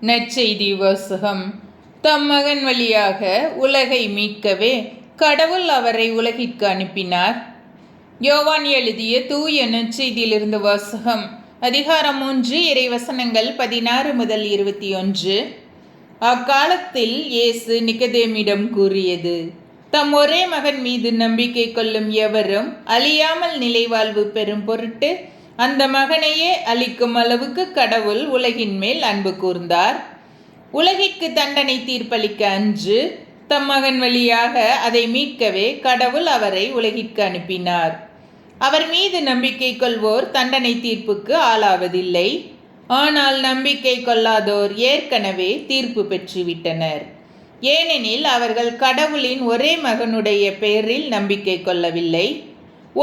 நற்செய்தி வாசகம். தம் மகன் வழியாக உலகை மீட்கவே கடவுள் அவரை உலகிற்கு அனுப்பினார். யோவான் எழுதிய தூய நற்செய்தியிலிருந்து வாசகம். அதிகாரம் 3, இறைவசனங்கள் 16 முதல் 21. அக்காலத்தில் இயேசு நிக்கதேமிடம் கூறியது: தம் ஒரே மகன் மீது நம்பிக்கை கொள்ளும் எவரும் அழியாமல் நிலைவாழ்வு பெறும் பொருட்டு அந்த மகனையே அளிக்கும் அளவுக்கு கடவுள் உலகின் மேல் அன்பு கூர்ந்தார். உலகிற்கு தண்டனை தீர்ப்பளிக்க அன்று தம் மகன் வழியாக அதை மீட்கவே கடவுள் அவரை உலகிற்கு அனுப்பினார். அவர் மீது நம்பிக்கை கொள்வோர் தண்டனை தீர்ப்புக்கு ஆளாவதில்லை. ஆனால் நம்பிக்கை கொள்ளாதோர் ஏற்கனவே தீர்ப்பு பெற்றுவிட்டனர். ஏனெனில் அவர்கள் கடவுளின் ஒரே மகனுடைய பெயரில் நம்பிக்கை கொள்ளவில்லை.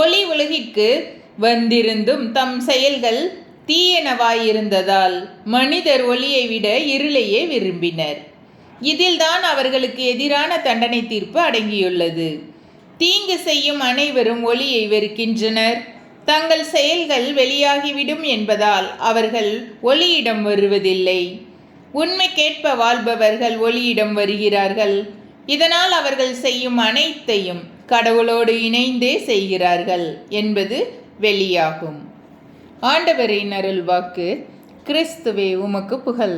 ஒளி உலகிற்கு வந்திருந்தும் தம் செயல்கள் தீயனவாயிருந்ததால் மனிதர் ஒளியை விட இருளையே விரும்பினர். இதில்தான் அவர்களுக்கு எதிரான தண்டனை தீர்ப்பு அடங்கியுள்ளது. தீங்கு செய்யும் அனைவரும் ஒளியை வெறுக்கின்றனர். தங்கள் செயல்கள் வெளியாகிவிடும் என்பதால் அவர்கள் ஒளியிடம் வருவதில்லை. உண்மைக்கேற்ப வாழ்பவர்கள் ஒளியிடம் வருகிறார்கள். இதனால் அவர்கள் செய்யும் அனைத்தையும் கடவுளோடு இணைந்தே செய்கிறார்கள் என்பது வெளியாகும். ஆண்டவரின் அருள்வாக்கு. கிறிஸ்துவே உமக்கு புகழ்.